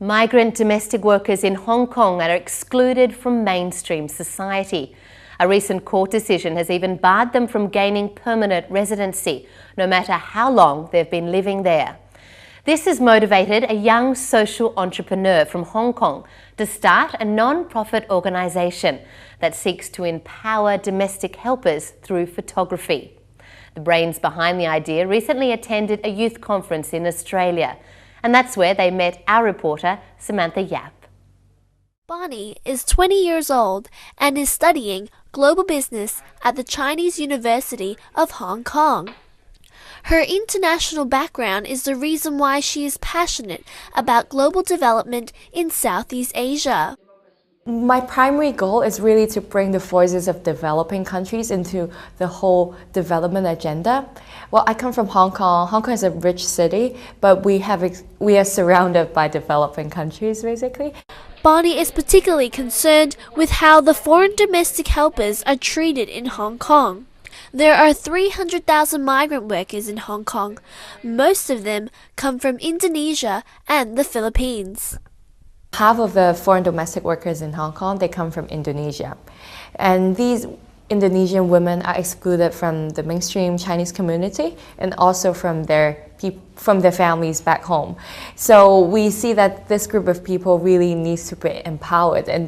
Migrant domestic workers in Hong Kong are excluded from mainstream society. A recent court decision has even barred them from gaining permanent residency, no matter how long they've been living there. This has motivated a young social entrepreneur from Hong Kong to start a non-profit organisation that seeks to empower domestic helpers through photography. The brains behind the idea recently attended a youth conference in Australia, and that's where they met our reporter, Samantha Yap. Bonnie is 20 years old and is studying global business at the Chinese University of Hong Kong. Her international background is the reason why she is passionate about global development in Southeast Asia. My primary goal is really to bring the voices of developing countries into the whole development agenda. Well, I come from Hong Kong. Hong Kong is a rich city, but we are surrounded by developing countries, basically. Bonnie is particularly concerned with how the foreign domestic helpers are treated in Hong Kong. There are 300,000 migrant workers in Hong Kong. Most of them come from Indonesia and the Philippines. Half of the foreign domestic workers in Hong Kong, they come from Indonesia. And these Indonesian women are excluded from the mainstream Chinese community and also from their families back home. So we see that this group of people really needs to be empowered, and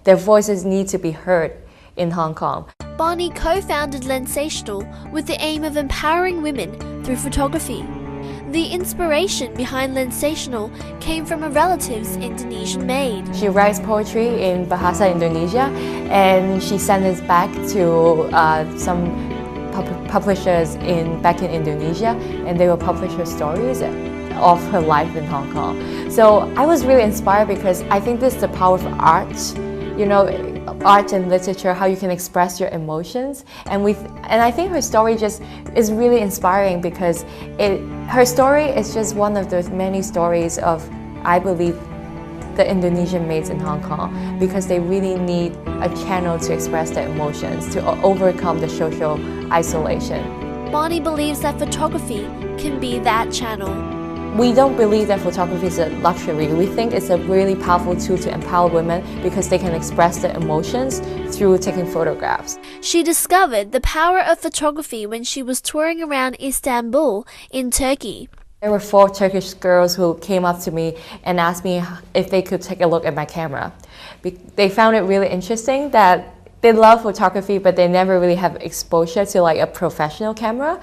their voices need to be heard in Hong Kong. Bonnie co-founded Lensational with the aim of empowering women through photography. The inspiration behind Lensational came from a relative's Indonesian maid. She writes poetry in Bahasa Indonesia, and she sent it back to some publishers back in Indonesia, and they will publish her stories of her life in Hong Kong. So I was really inspired because I think this is the power of art. You know, art and literature, how you can express your emotions, and I think her story just is really inspiring because her story is just one of the many stories of, I believe, the Indonesian maids in Hong Kong, because they really need a channel to express their emotions, to overcome the social isolation. Bonnie believes that photography can be that channel. We don't believe that photography is a luxury. We think it's a really powerful tool to empower women because they can express their emotions through taking photographs. She discovered the power of photography when she was touring around Istanbul in Turkey. There were 4 Turkish girls who came up to me and asked me if they could take a look at my camera. They found it really interesting that they love photography, but they never really have exposure to like a professional camera.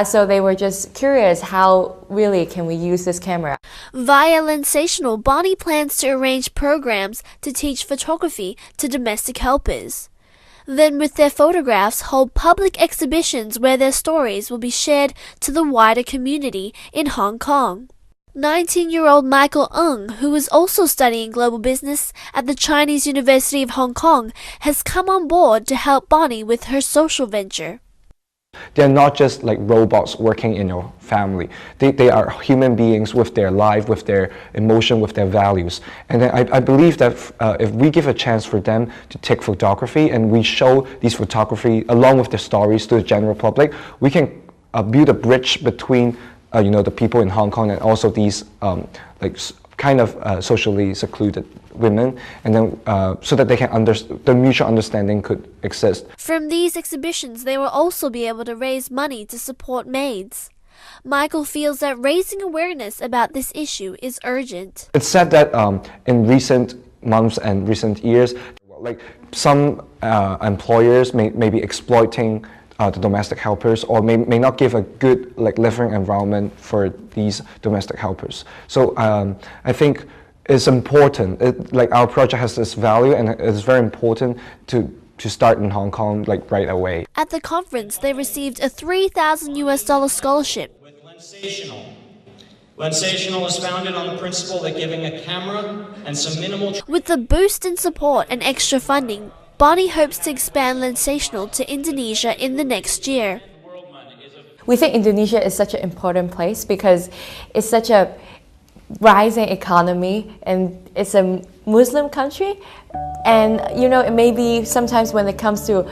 So they were just curious, how really can we use this camera? Via Lensational, Bonnie plans to arrange programs to teach photography to domestic helpers. Then with their photographs, hold public exhibitions where their stories will be shared to the wider community in Hong Kong. 19-year-old Michael Ng, who is also studying global business at the Chinese University of Hong Kong, has come on board to help Bonnie with her social venture. They're not just like robots working in your family. They are human beings with their life, with their emotion, with their values. And then I believe that if we give a chance for them to take photography and we show these photography along with the stories to the general public, we can build a bridge between the people in Hong Kong and also these socially secluded women, and then so that they can the mutual understanding could exist. From these exhibitions, they will also be able to raise money to support maids. Michael feels that raising awareness about this issue is urgent. It's said that in recent months and recent years, like some employers may be exploiting the domestic helpers, or may not give a good living environment for these domestic helpers. So I think it's important. Our project has this value, and it's very important to start in Hong Kong right away. At the conference, they received a $3,000 scholarship. With Lensational. Lensational is founded on the principle that giving a camera and some minimal... With the boost in support and extra funding, Bonnie hopes to expand Lensational to Indonesia in the next year. We think Indonesia is such an important place because it's such a rising economy, and it's a Muslim country. And maybe sometimes when it comes to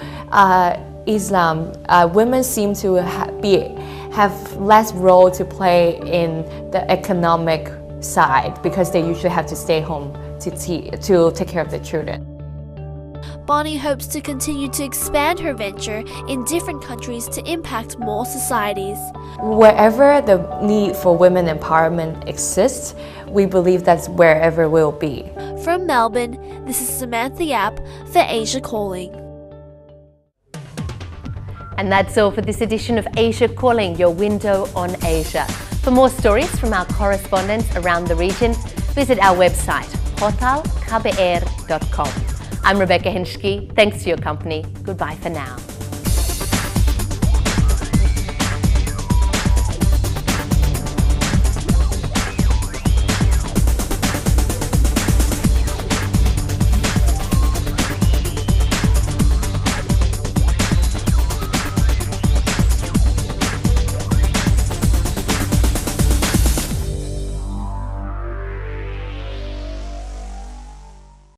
Islam, women seem to have less role to play in the economic side because they usually have to stay home to take care of the children. Bonnie hopes to continue to expand her venture in different countries to impact more societies. Wherever the need for women empowerment exists, we believe that's wherever we'll be. From Melbourne, this is Samantha Yap for Asia Calling. And that's all for this edition of Asia Calling, your window on Asia. For more stories from our correspondents around the region, visit our website, portalkbr.com. I'm Rebecca Henschke. Thanks for your company. Goodbye for now.